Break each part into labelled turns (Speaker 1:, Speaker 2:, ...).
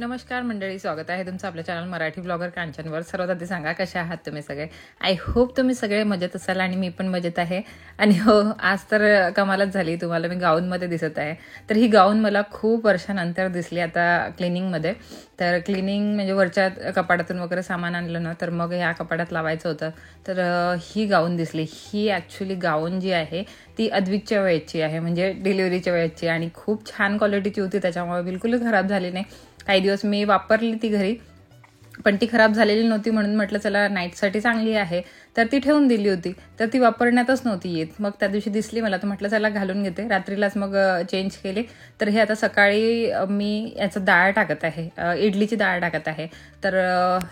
Speaker 1: नमस्कार मंडळी, स्वागत आहे तुमचं आपल्या चॅनल मराठी ब्लॉगर कांचनवर. सर्वात आधी सांगा कशा आहात तुम्ही सगळे. आय होप तुम्ही सगळे मजेत असाल आणि मी पण मजेत आहे. आणि हो, आज तर कमालच झाली. तुम्हाला मी गाऊनमध्ये दिसत आहे. तर ही गाऊन मला खूप वर्षानंतर दिसली आता क्लिनिंगमध्ये. तर क्लिनिंग म्हणजे वरच्या कपाटातून वगैरे सामान आणलं ना, तर मग ह्या कपाटात लावायचं होतं. तर ही गाऊन दिसली. ही ॲक्च्युली गाऊन जी आहे ती अद्विकच्या वेळेची आहे, म्हणजे डिलिव्हरीच्या वेळेची, आणि खूप छान क्वालिटीची होती. त्याच्यामुळे बिलकुलच खराब झाली नाही. काही दिवस मी वापरली ती घरी, पण ती खराब झालेली नव्हती. म्हणून म्हटलं चला नाईटसाठी चांगली आहे, तर ती ठेवून दिली होती. तर ती वापरण्यातच नव्हती येत. मग त्या दिवशी दिसली मला, तर म्हटलं चला घालून घेते. रात्रीलाच मग चेंज केले. तर हे आता सकाळी मी याचं डाळ टाकत आहे, इडलीची डाळ टाकत आहे. तर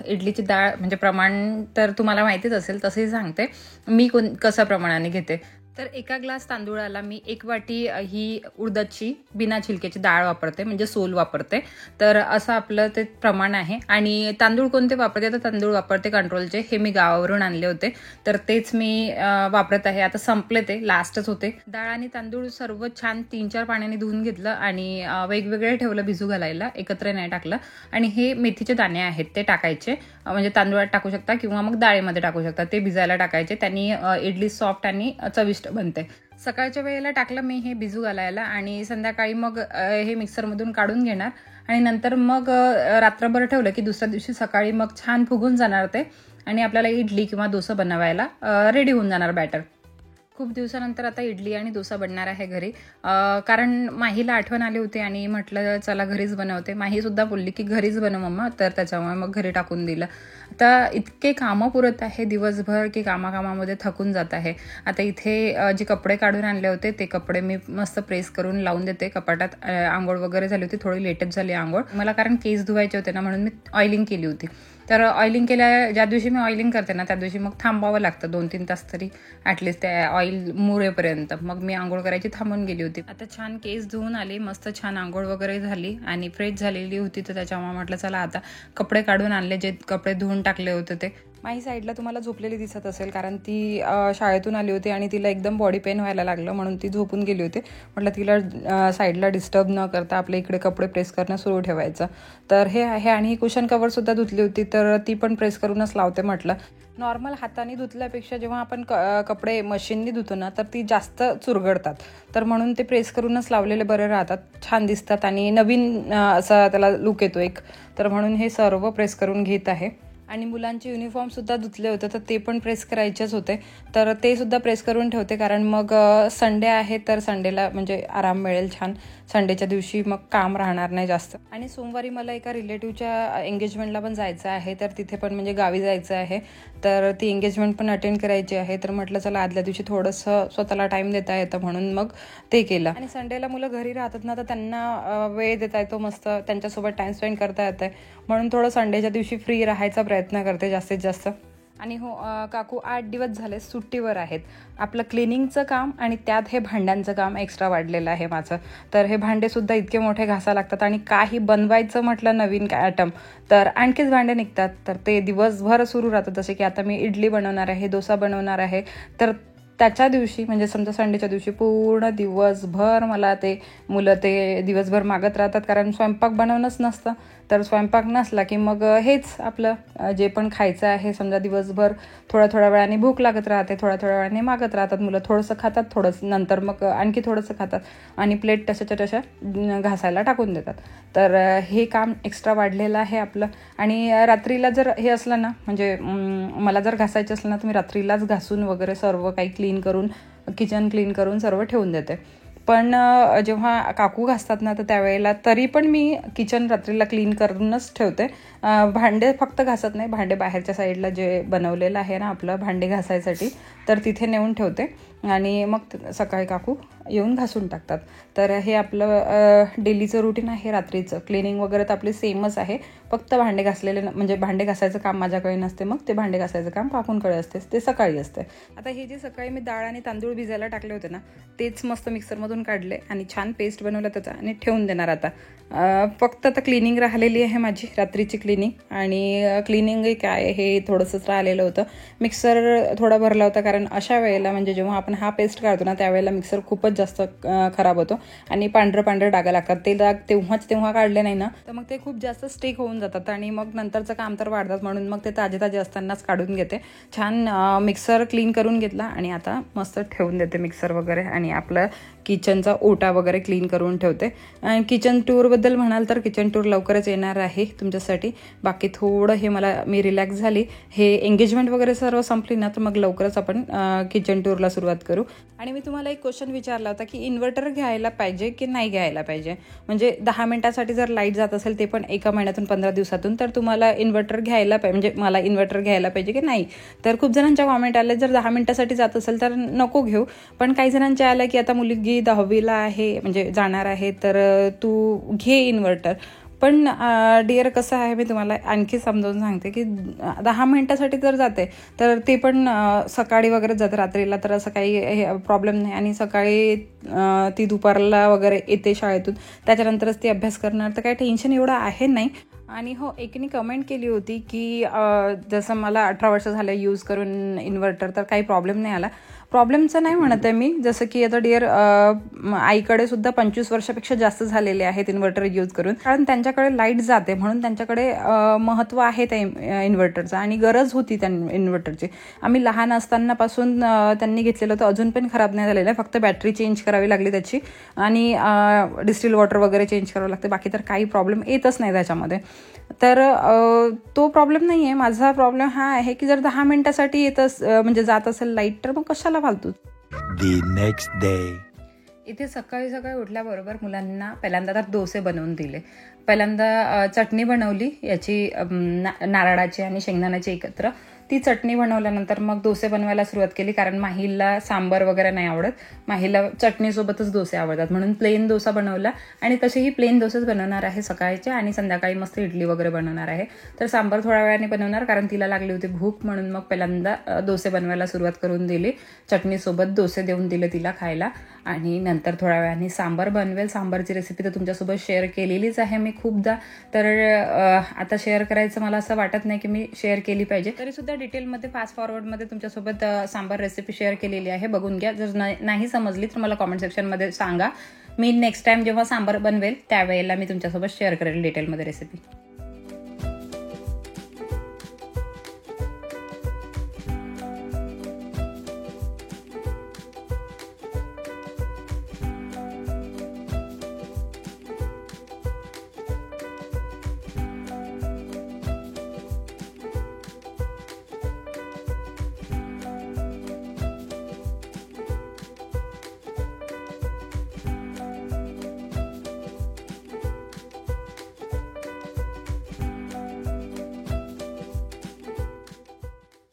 Speaker 1: इडलीची डाळ म्हणजे प्रमाण तर तुम्हाला माहितीच असेल, तसंही सांगते मी कसं प्रमाणाने घेते. तर एका ग्लास तांदूळाला मी 1 वाटी ही उडदाची बिना छिलक्याची डाळ वापरते, म्हणजे सोल वापरते. तर असं आपलं ते प्रमाण आहे. आणि तांदूळ कोणते वापरते, तर तांदूळ वापरते कंट्रोलचे. हे मी गावावरून आणले होते, तर तेच मी वापरत आहे. आता संपले, ते लास्टच होते. डाळ आणि तांदूळ सर्व छान 3-4 पाण्याने धुवून घेतलं आणि वेगवेगळे ठेवलं भिजू घालायला, एकत्र नाही टाकलं. आणि हे मेथीचे दाणे आहेत ते टाकायचे, म्हणजे तांदूळात टाकू शकता किंवा मग डाळीमध्ये टाकू शकता. ते भिजायला टाकायचे, त्यांनी इडली सॉफ्ट आणि चविष्ट बनते. सकाळच्या वेळेला टाकलं मी हे भिजू घालायला, आणि संध्याकाळी मग हे मिक्सरमधून काढून घेणार. आणि नंतर मग रात्रभर ठेवलं की दुसऱ्या दिवशी सकाळी मग छान फुगून जाणार ते, आणि आपल्याला इडली किंवा डोसा बनवायला रेडी होऊन जाणार बॅटर. खूप दिवसानंतर आता इडली आणि डोसा बनणार आहे घरी, कारण माहीला आठवण आली होती आणि म्हटलं चला घरीच बनवते. माहीसुद्धा बोलली की घरीच बनव मम्मा, तर त्याच्यामुळे मग घरी टाकून दिलं. आता इतके कामं पुरत आहे दिवसभर की कामामध्ये थकून जात आहे. आता इथे जे कपडे काढून आणले होते ते कपडे मी मस्त प्रेस करून लावून देते कपाटात. आंघोळ वगैरे झाली होती, थोडी लेटच झाली आंघोळ मला, कारण केस धुवायचे होते ना, म्हणून मी ऑइलिंग केली होती. तर ऑइलिंग ज्या दिवशी मी ऑइलिंग करते ना, त्या दिवशी मग थांबावं लागतं 2-3 तास तरी ॲटलिस्ट त्या ऑइल मुरेपर्यंत. मग मी आंघोळ करायची थांबून गेली होती. आता छान केस धुवून आली, मस्त छान आंघोळ वगैरे झाली आणि फ्रेश झालेली होती. तर त्याच्यामुळे म्हटलं चला आता कपडे काढून आणले, जे कपडे धुवून टाकले होते ते. माही साईडला तुम्हाला झोपलेली दिसत असेल, कारण ती शाळेतून आली होती आणि तिला एकदम बॉडी पेन व्हायला लागलं, म्हणून ती झोपून गेली होती. म्हटलं तिला साईडला डिस्टर्ब न करता आपल्या इकडे कपडे प्रेस करणं सुरू ठेवायचं. तर हे आहे. आणि कुशन कवरसुद्धा धुतली होती, तर ती पण प्रेस करूनच लावते. म्हटलं नॉर्मल हाताने धुतल्यापेक्षा जेव्हा आपण कपडे मशीननी धुतो ना, तर ती जास्त चुरगडतात. तर म्हणून ते प्रेस करूनच लावलेले बरे राहतात, छान दिसतात आणि नवीन असा त्याला लुक येतो एक. तर म्हणून हे सर्व प्रेस करून घेत आहे. आणि मुलांचे युनिफॉर्मसुद्धा धुतले होते, तर ते पण प्रेस करायचेच होते. तर ते सुद्धा प्रेस करून ठेवते, कारण मग संडे आहे, तर संडेला म्हणजे आराम मिळेल छान. संडेच्या दिवशी मग काम राहणार नाही जास्त. आणि सोमवारी मला एका रिलेटिव्हच्या एंगेजमेंटला पण जायचं आहे, तर तिथे पण म्हणजे गावी जायचं आहे. तर ती एंगेजमेंट पण अटेंड करायची आहे. तर म्हटलं चला आदल्या दिवशी थोडंसं स्वतःला टाईम देता येतं, म्हणून मग ते केलं. आणि संडेला मुलं घरी राहतात ना, तर त्यांना वेळ देता येतो, मस्त त्यांच्यासोबत टाईम स्पेंड करता येतं आहे. म्हणून थोडं संडेच्या दिवशी फ्री राहायचा प्रयत्न करते जास्तीत जास्त. आणि हो, काकू 8 दिवस झाले सुट्टीवर आहेत. आपलं क्लिनिंगचं काम आणि त्यात हे भांड्यांचं काम एक्स्ट्रा वाढलेलं आहे माझं. तर हे भांडेसुद्धा इतके मोठे घासा लागतात, आणि काही बनवायचं म्हटलं नवीन आयटम तर आणखीच भांडे निघतात. तर ते दिवसभर सुरू राहतं. जसे की आता मी इडली बनवणार आहे, डोसा बनवणार आहे, तर त्याच्या दिवशी म्हणजे समजा संडेच्या दिवशी पूर्ण दिवसभर मला मुलं ते दिवसभर मागत राहतात, कारण स्वयंपाक बनवणंच नसतं. तर स्वयंपाक नसला की मग हेच आपलं जे पण खायचं आहे, समजा दिवसभर थोड्या वेळाने भूक लागत राहते, थोड्या वेळाने मागत राहतात मुलं. थोडंसं खातात, थोडंसं नंतर मग आणखी थोडंसं खातात, आणि प्लेट तशाच्या तशा घासायला टाकून देतात. तर हे काम एक्स्ट्रा वाढलेलं आहे आपलं. आणि रात्रीला जर हे असलं ना, म्हणजे मला जर घासायचं असलं ना, तर मी रात्रीलाच घासून वगैरे सर्व काही क्लीन करून, किचन क्लीन करून सर्व ठेवून देते. पण जेव्हा काकू घासतात ना, तर त्यावेळेला तरी पण मी किचन रात्रीला क्लीन करूनच ठेवते. भांडे फक्त घासत नाही, भांडे बाहेरच्या साईडला जे बनवलेलं आहे ना आपलं भांडे घासायसाठी, तर तिथे नेऊन ठेवते. आणि मग सकाळी काकू येऊन घासून टाकतात. तर हे आपलं डेलीचं रुटीन आहे. रात्रीचं क्लिनिंग वगैरे तर आपली सेमच आहे, फक्त भांडे घासलेले म्हणजे भांडे घासायचं काम माझ्याकडे नसते. मग ते भांडे घासायचं काम काकूंकडे असते, ते सकाळी असते. आता हे जे सकाळी मी डाळ आणि तांदूळ भिजायला टाकले होते ना, तेच मस्त मिक्सरमधून काढले आणि छान पेस्ट बनवलं त्याचा, आणि ठेवून देणार आता. फक्त आता क्लिनिंग राहिलेली आहे माझी, रात्रीची क्लिनिंग. आणि क्लिनिंग काय हे थोडंसंच राहिलेलं होतं. मिक्सर थोडा भरला होता, कारण अशा वेळेला म्हणजे जेव्हा आपण
Speaker 2: आपण हा पेस्ट काढतो ना त्यावेळेला मिक्सर खूपच जास्त खराब होतो आणि पांढरं डागा लागतात. ते डाग तेव्हा काढले नाही ना तर मग ते खूप जास्त स्टिक होऊन जातात आणि मग नंतरचं काम तर वाढतात. म्हणून मग ते ताजे असतानाच काढून घेते. छान मिक्सर क्लीन करून घेतला आणि आता मस्त ठेवून देते मिक्सर वगैरे आणि आपलं किचनचा ओटा वगैरे क्लीन करून ठेवते. किचन टूरबद्दल म्हणाल तर किचन टूर लवकरच येणार आहे तुमच्यासाठी. बाकी थोडं मी रिलॅक्स झाली, हे एंगेजमेंट वगैरे सर्व संपली ना तर मग लवकरच आपण किचन टूरला सुरुवात करू. आणि मी तुम्हाला एक क्वेश्चन विचारला होता की इन्व्हर्टर घ्यायला पाहिजे की नाही घ्यायला पाहिजे. म्हणजे 10 मिनिटासाठी जर लाईट जात असेल ते पण एका महिन्यातून 15 दिवसातून तर तुम्हाला इन्व्हर्टर घ्यायला पाहिजे, म्हणजे मला इन्व्हर्टर घ्यायला पाहिजे की नाही. तर खूप जणांच्या कॉमेंट आले जर 10 मिनिटासाठी जात असेल तर नको घेऊ. पण काही जणांच्या आलं की आता मुलगी 10वीला आहे म्हणजे जाणार आहे तर तू घे इन्व्हर्टर. पण डिअर कसं आहे मी तुम्हाला आणखी समजावून सांगते की 10 मिनिटासाठी जर जाते तर ते पण सकाळी वगैरे जाते, रात्रीला तर असं काही प्रॉब्लेम नाही. आणि सकाळी ती दुपारला वगैरे येते शाळेतून, त्याच्यानंतरच ती अभ्यास करणार, तर काही टेन्शन एवढं आहे नाही. आणि हो, एकीने कमेंट केली होती की जसं मला 18 वर्ष झालं यूज करून इन्व्हर्टर तर काही प्रॉब्लेम नाही आला. प्रॉब्लेमचं नाही म्हणत आहे मी, जसं की आता डिअर आईकडे सुद्धा 25 वर्षापेक्षा जास्त झालेले आहेत इन्व्हर्टर यूज करून. कारण त्यांच्याकडे लाईट जाते म्हणून त्यांच्याकडे महत्त्व आहे त्या इन्व्हर्टरचं आणि गरज होती त्या इन्व्हर्टरची. आम्ही लहान असतानापासून त्यांनी घेतलेलं होतं, अजून पण खराब नाही झालेलं आहे. फक्त बॅटरी चेंज करावी लागली त्याची आणि डिस्टिल वॉटर वगैरे चेंज करावं लागते. बाकी तर काही प्रॉब्लेम येतच नाही त्याच्यामध्ये. तर तो प्रॉब्लेम नाही आहे. माझा प्रॉब्लेम हा आहे की जर 10 मिनिटासाठी म्हणजे जात असेल लाईट तर मग कशाला फालतू.
Speaker 3: The next day.
Speaker 1: इथे सकाळी उठल्याबरोबर मुलांना पहिल्यांदा तर डोसे बनवून दिले. पहिल्यांदा चटणी बनवली याची नारळाची आणि शेंगदाण्याची एकत्र. ती चटणी बनवल्यानंतर मग डोसे बनवायला सुरुवात केली, कारण माहीला सांबार वगैरे नाही आवडत, माहीला चटणीसोबतच डोसे आवडतात. म्हणून प्लेन डोसा बनवला आणि तसेही प्लेन डोसेच बनवणार आहे सकाळचे आणि संध्याकाळी मस्त इडली वगैरे बनवणार आहे. तर सांबार थोड्या वेळाने बनवणार कारण तिला लागली होती भूक, म्हणून मग पहिल्यांदा डोसे बनवायला सुरुवात करून दिली. चटणीसोबत डोसे देऊन दिले तिला खायला आणि नंतर थोड्या वेळाने सांबार बनवेल. सांबारची रेसिपी तर तुमच्यासोबत शेअर केलेलीच आहे मी खूपदा, तर आता शेअर करायचं मला असं वाटत नाही की मी शेअर केली पाहिजे. तरी सुद्धा डिटेलमध्ये फास्ट फॉरवर्डमध्ये तुमच्यासोबत सांबार रेसिपी शेअर केलेली आहे, बघून घ्या. जर नाही समजली तर मला कॉमेंट सेक्शनमध्ये सांगा. मी नेक्स्ट टाइम जेव्हा सांबार बनवेल त्यावेळेला मी तुमच्यासोबत शेअर करेल डिटेलमध्ये रेसिपी.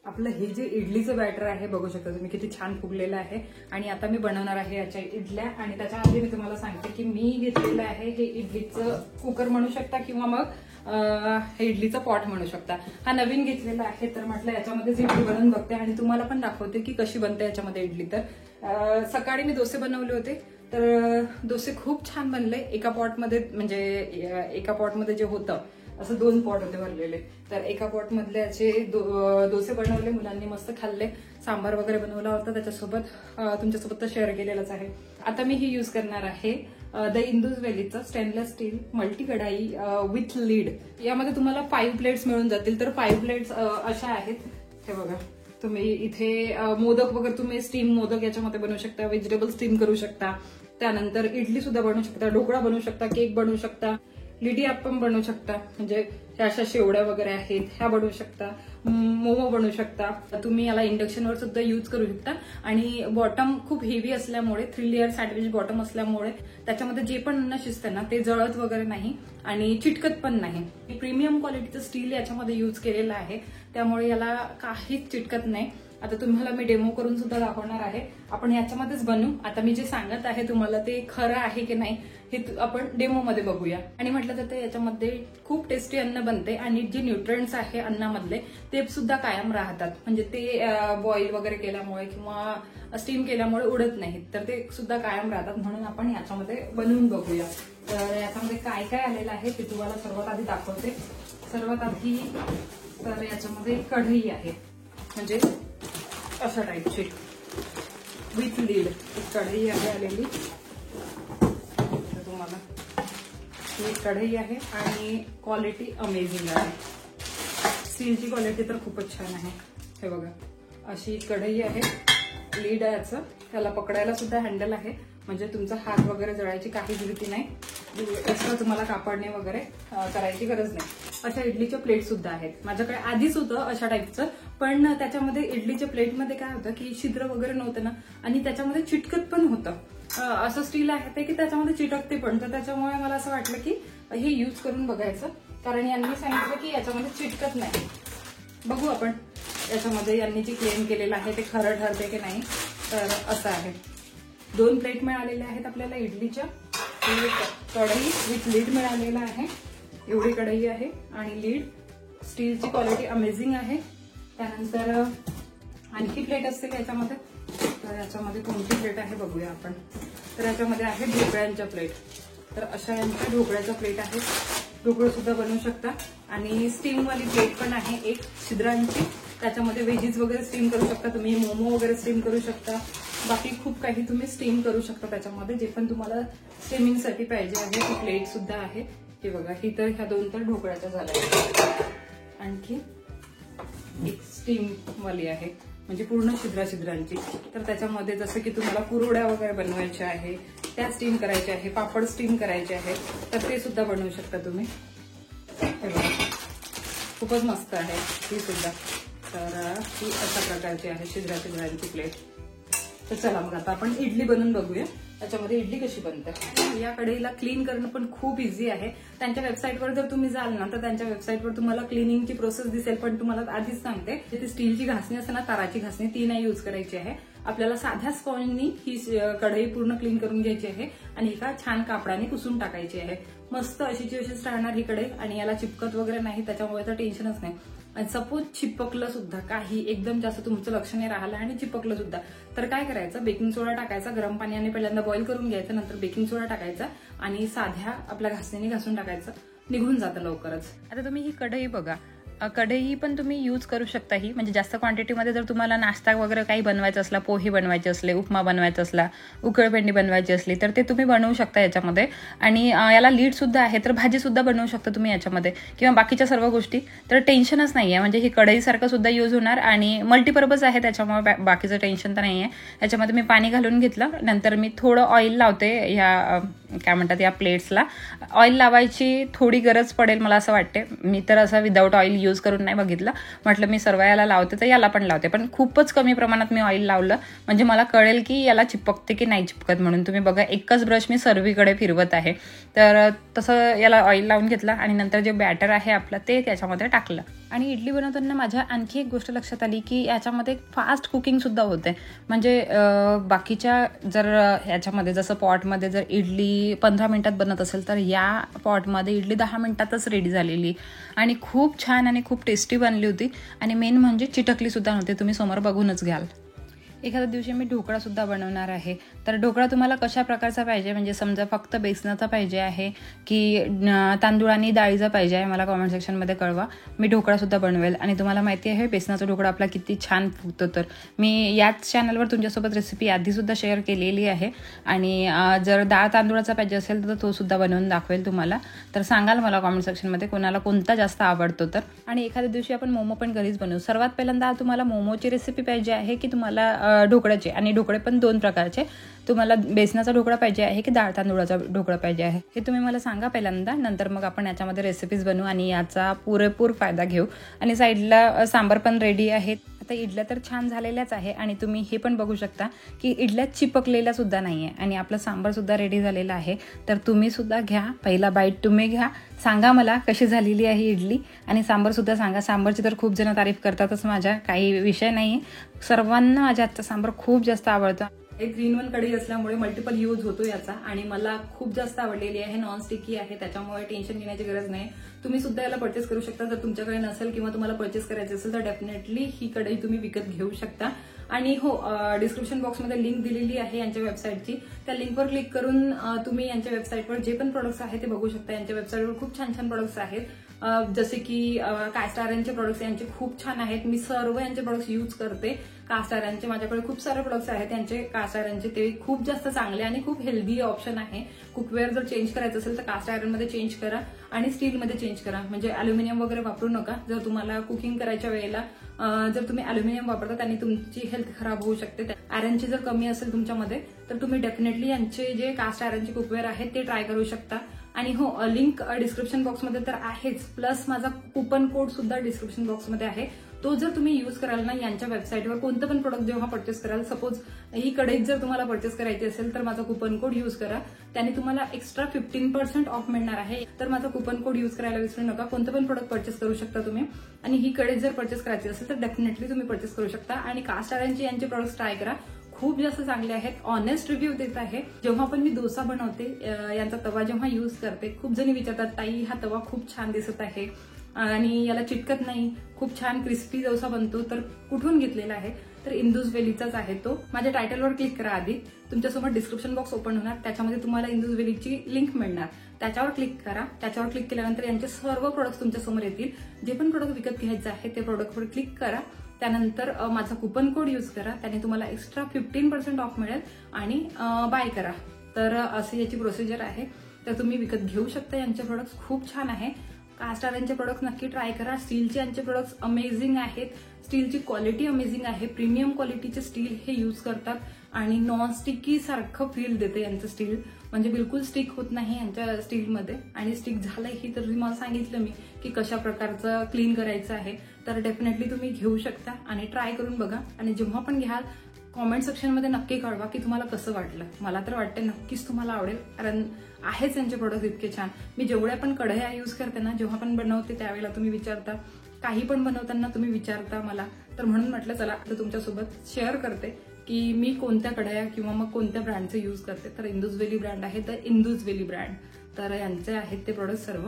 Speaker 1: आपलं हे जे इडलीचं बॅटर आहे बघू शकता तुम्ही किती छान फुगलेलं आहे. आणि आता मी बनवणार आहे याच्या इडल्या. आणि त्याच्या आधी मी तुम्हाला सांगते की मी घेतलेलं आहे हे इडलीचं कुकर म्हणू शकता किंवा मग हे इडलीचं पॉट म्हणू शकता. हा नवीन घेतलेला आहे, तर म्हटलं याच्यामध्येच इडली बनवून बघते आणि तुम्हाला पण दाखवते की कशी बनते याच्यामध्ये इडली. तर सकाळी मी डोसे बनवले होते, तर डोसे खूप छान बनले. एका पॉटमध्ये जे होतं असं 2 पॉट होते भरलेले, तर एका पॉट मधले असे डोसे बनवले, मुलांनी मस्त खाल्ले. सांबार वगैरे बनवला होता त्याच्यासोबत, तुमच्यासोबत तर शेअर केलेलाच आहे. आता मी ही यूज करणार आहे द इंदूज व्हॅलीचं स्टेनलेस स्टील मल्टी कढाई विथ लीड. यामध्ये तुम्हाला 5 प्लेट्स मिळून जातील. तर 5 प्लेट्स अशा आहेत, हे बघा. तुम्ही इथे मोदक वगैरे तुम्ही स्टीम मोदक याच्यामध्ये बनवू शकता, व्हेजिटेबल स्टीम करू शकता, त्यानंतर इडली सुद्धा बनवू शकता, ढोकळा बनवू शकता, केक बनवू शकता, लिडी अप्पम बनवू शकता, म्हणजे ह्या अशा शेवड्या वगैरे आहेत ह्या बनवू शकता, मोमो बनवू शकता. तुम्ही याला इंडक्शनवर सुद्धा यूज करू शकता. आणि बॉटम खूप हेवी असल्यामुळे 3 लेअर सँडविच बॉटम असल्यामुळे त्याच्यामध्ये जे पण अन्न शिजतं ना ते जळत वगैरे नाही आणि चिटकत पण नाही. प्रीमियम क्वालिटीचं स्टील याच्यामध्ये यूज केलेलं आहे, त्यामुळे याला काहीच चिटकत नाही. आता तुम्हाला मी डेमो करून सुद्धा दाखवणार आहे. आपण याच्यामध्येच बनवू. आता मी जे सांगत आहे तुम्हाला ते खरं आहे की नाही हे आपण डेमोमध्ये बघूया. आणि म्हटलं तर याच्यामध्ये खूप टेस्टी अन्न बनते आणि जे न्यूट्रिएंट्स आहे अन्नामधले ते सुद्धा कायम राहतात, म्हणजे ते बॉईल वगैरे केल्यामुळे किंवा स्टीम केल्यामुळे उडत नाहीत, तर ते सुद्धा कायम राहतात. म्हणून आपण याच्यामध्ये बनवून बघूया. तर याच्यामध्ये काय काय आलेलं आहे ते तुम्हाला सर्वात आधी दाखवते. सर्वात आधी तर याच्यामध्ये कढई आहे, म्हणजे अशा टाईपची
Speaker 2: विथ लीड एक कढई आहे आलेली. तुम्हाला ही कढई आहे आणि क्वालिटी अमेझिंग आहे. स्टीलची क्वालिटी तर खूपच छान आहे. हे बघा अशी कढई आहे. लीड आहे याचं. त्याला पकडायला सुद्धा हँडल आहे, म्हणजे तुमचा हात वगैरे जळायची काहीच भीती नाही. एक्स्ट्रा तुम्हाला कापडणे वगैरे करायची गरज नाही. अशा इडलीच्या प्लेट सुद्धा आहेत. माझ्याकडे आधीच होतं अशा टाईपचं, पण त्याच्यामध्ये इडलीच्या प्लेटमध्ये काय होतं की छिद्र वगैरे नव्हतं ना, आणि त्याच्यामध्ये चिटकत पण होतं. असं स्टील आहे ते की त्याच्यामध्ये चिटकते पण. तर त्याच्यामुळे मला असं वाटलं की हे यूज करून बघायचं, कारण यांनी सांगितलं की याच्यामध्ये चिटकत नाही. बघू आपण याच्यामध्ये यांनी जे क्लेम केलेलं आहे ते खरं ठरते की नाही. तर असं आहे. 2 प्लेट मिळालेल्या आहेत आपल्याला इडलीच्या. कढई विथ लीड मिळालेला आहे. एवढी कढई आहे आणि लीड. स्टीलची क्वालिटी अमेझिंग आहे. त्यानंतर आणखी प्लेट असतील याच्यामध्ये. तर याच्यामध्ये कोणती प्लेट आहे बघूया आपण. तर याच्यामध्ये आहे ढोकळ्यांच्या प्लेट. तर अशा यांच्या ढोकळ्याच्या प्लेट आहेत. ढोकळं सुद्धा बनवू शकता. आणि स्टीमवाली प्लेट पण आहे एक छिद्रांची. त्याच्यामध्ये व्हेजीज वगैरे स्टीम करू शकता तुम्ही. मोमो वगैरे स्टीम करू शकता. बाकी खूप काही तुम्ही स्टीम करू शकता त्याच्यामध्ये, जे पण तुम्हाला स्टीमिंगसाठी पाहिजे आहे. ती प्लेट सुद्धा आहे. हे बघा ही तर ह्या 2 तर ढोकळ्याच्या झाल्या. आणखी एक स्टीम वाली आहे, म्हणजे पूर्ण छिद्रांची. तर त्याच्यामध्ये जसं की तुम्हाला कुरवड्या वगैरे बनवायच्या आहे, त्या स्टीम करायच्या आहे, पापड स्टीम करायचे आहे, तर ते सुद्धा बनवू शकता तुम्ही. हे बघा खूपच मस्त आहे ही सुद्धा. तर ही अशा प्रकारची आहे छिद्रांची प्लेट. तर चला मग आता आपण इडली बनवून बघूया. त्याच्यामध्ये इडली कशी बनते. या कढईला क्लीन करणं पण खूप इझी आहे. त्यांच्या वेबसाईटवर जर तुम्ही जाल ना, तर त्यांच्या वेबसाईटवर तुम्हाला क्लिनिंगची प्रोसेस दिसेल. पण तुम्हाला आधीच सांगते, ती स्टीलची घासणी असते ना, ताराची घासणी, ती नाही यूज करायची आहे. आपल्याला साध्या स्पॉन्जनी ही कढई पूर्ण क्लीन करून घ्यायची आहे आणि एका छान कापडाने पुसून टाकायची आहे. मस्त अशीची अशीच राहणार ही कढई आणि याला चिपकत वगैरे नाही, त्याच्यामुळे तर टेन्शनच नाही. आणि सपोज चिपकलं सुद्धा काही एकदम जास्त तुमचं लक्ष नाही राहिलं आणि चिपकलं सुद्धा, तर काय करायचं, बेकिंग सोडा टाकायचा. गरम पाण्याने पहिल्यांदा बॉईल करून घ्यायचं, नंतर बेकिंग सोडा टाकायचा आणि साध्या आपल्या घासणीने घासून टाकायचं. निघून जातं लवकरच.
Speaker 1: आता तुम्ही ही कढई बघा. कढई पण तुम्ही यूज करू शकता ही, म्हणजे जास्त क्वांटिटीमध्ये जर तुम्हाला नाश्ता वगैरे काही बनवायचा असला, पोहे बनवायचे असले, उपमा बनवायचा असला, उकळपेंडी बनवायची असली, तर ते तुम्ही बनवू शकता याच्यामध्ये. आणि याला लीड सुद्धा आहे, तर भाजी सुद्धा बनवू शकता तुम्ही याच्यामध्ये, किंवा बाकीच्या सर्व गोष्टी. तर टेन्शनच नाही आहे, म्हणजे ही कढईसारखं सुद्धा यूज होणार आणि मल्टीपर्पज आहे, त्याच्यामुळे बाकीचं टेन्शन तर नाही आहे. याच्यामध्ये मी पाणी घालून घेतलं. नंतर मी थोडं ऑइल लावते ह्या काय म्हणतात या प्लेट्सला. ऑइल लावायची थोडी गरज पडेल मला असं वाटते. मी तर असं विदाऊट ऑइल यूज करून नाही बघितलं. म्हटलं मी सर्व याला लावते तर याला पण लावते, पण खूपच कमी प्रमाणात मी ऑइल लावलं, म्हणजे मला कळेल की याला चिपकते की नाही चिपकत म्हणून. तुम्ही बघा एकच ब्रश मी सर्वीकडे फिरवत आहे. तर तसं याला ऑइल लावून घेतलं आणि नंतर जे बॅटर आहे आपलं ते त्याच्यामध्ये टाकलं. आणि इडली बनवताना माझ्या आणखी एक गोष्ट लक्षात आली की याच्यामध्ये फास्ट कुकिंग सुद्धा होते. म्हणजे बाकीच्या जर याच्यामध्ये जसं पॉटमध्ये जर इडली 15 मिनिटात बनत असेल, तर या पॉटमध्ये इडली 10 मिनिटातच रेडी झालेली आणि खूप छान आणि खूप टेस्टी बनली होती. आणि मेन म्हणजे चिटकली सुद्धा नव्हती. तुम्ही समोर बघूनच घ्याल. एखाद्या दिवशी मी ढोकळा सुद्धा बनवणार आहे. तर ढोकळा तुम्हाला कशा प्रकारचा पाहिजे, म्हणजे समजा फक्त बेसनाचा पाहिजे आहे की तांदूळ आणि डाळीचा पाहिजे आहे, मला कॉमेंट सेक्शनमध्ये कळवा. मी ढोकळा सुद्धा बनवेल. आणि तुम्हाला माहिती आहे बेसनाचा ढोकळा आपला किती छान फुगतो. तर मी याच चॅनलवर तुमच्यासोबत रेसिपी आधीसुद्धा शेअर केलेली आहे. आणि जर डाळ तांदूळाचा पाहिजे असेल तर तो सुद्धा बनवून दाखवेल तुम्हाला. तर सांगाल मला कॉमेंट सेक्शनमध्ये कोणाला कोणता जास्त आवडतो तर. आणि एखाद्या दिवशी आपण मोमो पण घरीच बनवू. सर्वात पहिल्यांदा तुम्हाला मोमोची रेसिपी पाहिजे आहे की तुम्हाला ढोकळ्याचे. आणि ढोकळे पण 2 प्रकारचे. तुम्हाला बेसनाचा ढोकळा पाहिजे आहे की डाळ तांदूळाचा ढोकळा पाहिजे आहे हे तुम्ही मला सांगा पहिल्यांदा. नंतर मग आपण याच्यामध्ये रेसिपीज बनवू आणि याचा पुरेपूर फायदा घेऊ. आणि साईडला सांबार पण रेडी आहे. आता इडल्या तर छान झालेल्याच आहे आणि तुम्ही हे पण बघू शकता की इडल्या चिपकलेल्या सुद्धा नाही आहे. आणि आपलं सांबार सुद्धा रेडी झालेलं आहे. तर तुम्ही सुद्धा घ्या, पहिला बाईट तुम्ही घ्या, सांगा मला कशी झालेली आहे इडली. आणि सांबार सुद्धा सांगा. सांबारची तर खूप जण तारीफ करतातच, माझ्या काही विषय नाही. सर्वांना माझ्या हातचा सांबार खूप जास्त आवडतो.
Speaker 2: एक 3-in-1 कढई असल्यामुळे मल्टिपल यूज होतो याचा. आणि मला खूप जास्त आवडलेली आहे. नॉन स्टिकी आहे, त्याच्यामुळे टेन्शन घेण्याची गरज नाही. तुम्ही सुद्धा याला परचेस करू शकता. जर तुमच्याकडे नसेल किंवा तुम्हाला परचेस करायची असेल तर डेफिनेटली ही कढई तुम्ही विकत घेऊ शकता. आणि हो, डिस्क्रिप्शन बॉक्समध्ये लिंक दिलेली आहे यांच्या वेबसाईटची. त्या लिंकवर क्लिक करून तुम्ही यांच्या वेबसाईटवर जे पण प्रोडक्ट्स आहेत ते बघू शकता. यांच्या वेबसाईटवर खूप छान छान प्रोडक्ट्स आहेत. जसे की कास्ट आयरनचे प्रोडक्ट्स यांचे खूप छान आहेत. मी सर्व यांचे प्रोडक्ट्स यूज करते. कास्ट आयरनचे माझ्याकडे खूप सारे प्रोडक्ट्स आहेत यांचे कास्ट आयरनचे, ते खूप जास्त चांगले आणि खूप हेल्दी ऑप्शन आहे. कुकवेअर जर चेंज करायचं असेल तर कास्ट आयरनमध्ये चेंज करा आणि स्टीलमध्ये चेंज करा. म्हणजे अल्युमिनियम वगैरे वापरू नका. जर तुम्हाला कुकिंग करायच्या वेळेला जर तुम्ही अल्युमिनियम वापरता त्यांनी तुमची हेल्थ खराब होऊ शकते. आयरनची जर कमी असेल तुमच्यामध्ये तर तुम्ही डेफिनेटली यांचे जे कास्ट आयरनचे कुकवेअर आहेत ते ट्राय करू शकता. आणि हो, लिंक डिस्क्रिप्शन बॉक्समध्ये तर आहेच, प्लस माझा कुपन कोड सुद्धा डिस्क्रिप्शन बॉक्समध्ये आहे. तो जर तुम्ही यूज कराल ना यांच्या वेबसाईटवर कोणतं पण प्रोडक्ट जेव्हा परचेस कराल, सपोज ही कढई जर तुम्हाला परचेस करायची असेल तर माझा कुपन कोड यूज करा. त्याने तुम्हाला एक्स्ट्रा 15% ऑफ मिळणार आहे. तर माझा कुपन कोड यूज करायला विसरू नका. कोणतं पण प्रोडक्ट परचेस करू शकता तुम्ही. आणि ही कढई जर परचेस करायची असेल तर डेफिनेटली तुम्ही परचेस करू शकता. आणि कास्ट आयरनचे यांचे प्रोडक्ट्स ट्राय करा, खूप जास्त चांगले आहेत. ऑनेस्ट रिव्ह्यू देत आहे. जेव्हा पण मी डोसा बनवते यांचा तवा जेव्हा यूज करते, खूप जणी विचारतात ताई हा तवा खूप छान दिसत आहे आणि याला चिटकत नाही, खूप छान क्रिस्पी डोसा बनतो, तर कुठून घेतलेला आहे? तर इंदूज व्हॅलीचाच आहे तो. माझ्या टायटलवर क्लिक करा. आधी तुमच्यासोबत डिस्क्रिप्शन बॉक्स ओपन होणार, त्याच्यामध्ये तुम्हाला इंदूज व्हॅलीची लिंक मिळणार. त्याच्यावर क्लिक करा. त्याच्यावर क्लिक केल्यानंतर यांचे सर्व प्रोडक्ट्स तुमच्या समोर येतील. जे पण प्रोडक्ट विकत घ्यायचं आहे ते प्रोडक्टवर क्लिक करा. त्यानंतर माझा कुपन कोड यूज करा. त्याने तुम्हाला एक्स्ट्रा 15% ऑफ मिळेल आणि बाय करा. तर अशी याची प्रोसिजर आहे. तर तुम्ही विकत घेऊ शकता. यांचे प्रोडक्ट्स खूप छान आहे. कास्ट आयरनचे प्रोडक्ट्स नक्की ट्राय करा. स्टीलचे यांचे प्रोडक्ट्स अमेझिंग आहेत. स्टीलची क्वालिटी अमेझिंग आहे. प्रीमियम क्वालिटीचे स्टील हे यूज करतात आणि नॉन स्टिकी सारखं फील देते यांचं स्टील. म्हणजे बिलकुल स्टिक होत नाही यांच्या स्टीलमध्ये. आणि स्टिक झालंही तर मला सांगितलं मी की कशा प्रकारचं क्लीन करायचं आहे. तर डेफिनेटली तुम्ही घेऊ शकता आणि ट्राय करून बघा. आणि जेव्हा पण घ्याल कॉमेंट सेक्शनमध्ये नक्की कळवा की तुम्हाला कसं वाटलं. मला तर वाटतं नक्कीच तुम्हाला आवडेल, कारण आहेच त्यांचे प्रोडक्ट इतके छान. मी जेवढ्या पण कढया यूज करते ना, जेव्हा पण बनवते त्यावेळेला तुम्ही विचारता, काही पण बनवताना तुम्ही विचारता मला, तर म्हणून म्हटलं चला आता तुमच्यासोबत शेअर करते की मी कोणत्या कढया किंवा मग कोणत्या ब्रँडचे यूज करते. तर इंदूज व्हॅली ब्रँड आहे, तर इंदूज व्हॅली ब्रँड, तर यांचे आहेत ते प्रोडक्ट सर्व.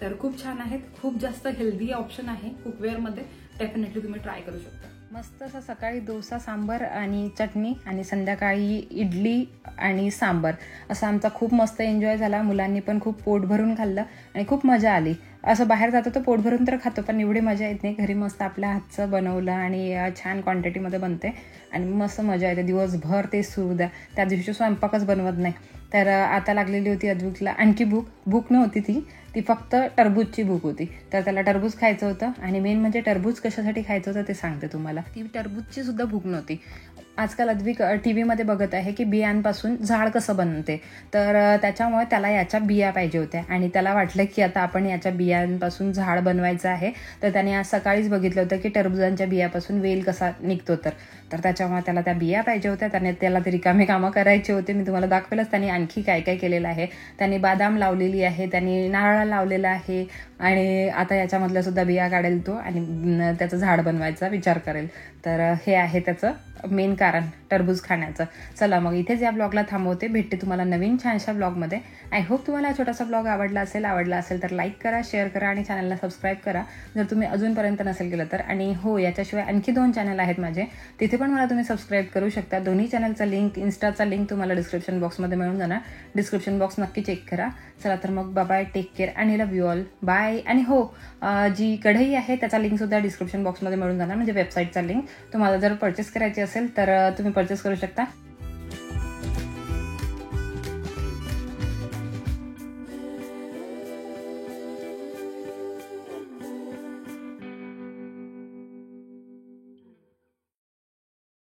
Speaker 2: तर खूप छान आहेत. खूप जास्त हेल्दी ऑप्शन आहे कुकवेअरमध्ये. डेफिनेटली तुम्ही ट्राय करू शकता.
Speaker 1: मस्त असं सकाळी डोसा सांबर आणि चटणी आणि संध्याकाळी इडली आणि सांबर असा आमचा खूप मस्त एन्जॉय झाला. मुलांनी पण खूप पोट भरून खाल्लं आणि खूप मजा आली. असं बाहेर जातो तर पोट भरून तर खातो, पण एवढी मजा येत नाही. घरी मस्त आपल्या हातचं बनवलं आणि छान क्वांटिटीमध्ये बनते आणि मस्त मजा येते. दिवसभर ते सुरू द्या. त्या दिवशी स्वयंपाकच बनवत नाही. तर आता लागलेली होती अद्विकला आणखी भूक नव्हती ती फक्त टरबूजची भूक होती. तर त्याला टरबूज खायचं होतं आणि मेन म्हणजे टरबूज कशासाठी खायचं होतं ते सांगते तुम्हाला. ती टरबूजची सुद्धा भूक नव्हती. आजकाल अद्विक टीव्हीमध्ये बघत आहे की बियांपासून झाड कसं बनते, तर त्याच्यामुळे त्याला याच्या बिया पाहिजे होत्या आणि त्याला वाटलं की आता आपण याच्या बियांपासून झाड बनवायचं आहे. तर त्याने आज सकाळीच बघितलं होतं की टरबुजांच्या बियापासून वेल कसा निघतो. तर त्याच्यामुळे त्याला त्या बिया पाहिजे होत्या. त्याला ते रिकामे कामं करायचे होते. मी तुम्हाला दाखवेलच त्याने आणखी काय काय केलेलं आहे. त्याने बादाम लावलेली आहे, त्याने नारळ लावलेला आहे आणि आता याच्यामधल्या सुद्धा बिया काढेल तो आणि त्याचं झाड बनवायचा विचार करेल. तर हे आहे त्याचं मेन कारण टरबूज खाण्याचं. चला मग इथेच या ब्लॉगला थांबवते. भेटते तुम्हाला नवीन छानशा ब्लॉगमध्ये. आय होप तुम्हाला छोटासा ब्लॉग आवडला असेल तर लाईक करा, शेअर करा आणि चॅनलला सबस्क्राईब करा जर तुम्ही अजूनपर्यंत नसेल केलं तर. आणि हो, याच्याशिवाय आणखी 2 चॅनल आहेत माझे, तिथे पण मला तुम्ही सबस्क्राईब करू शकता. दोन्ही चॅनलचा लिंक, इन्स्टाचा लिंक तुम्हाला डिस्क्रिप्शन बॉक्समध्ये मिळून जाणार. डिस्क्रिप्शन बॉक्स नक्की चेक करा. चला तर मग बाय, टेक केअर आणि लव्ह यू ऑल. बाय. आणि हो, जी कढई आहे त्याचा लिंक सुद्धा डिस्क्रिप्शन बॉक्समध्ये मिळून जाणार, म्हणजे वेबसाईटचा लिंक. तुम्हाला जर परचेस करायची असेल तर तुम्ही परचेस करू शकता.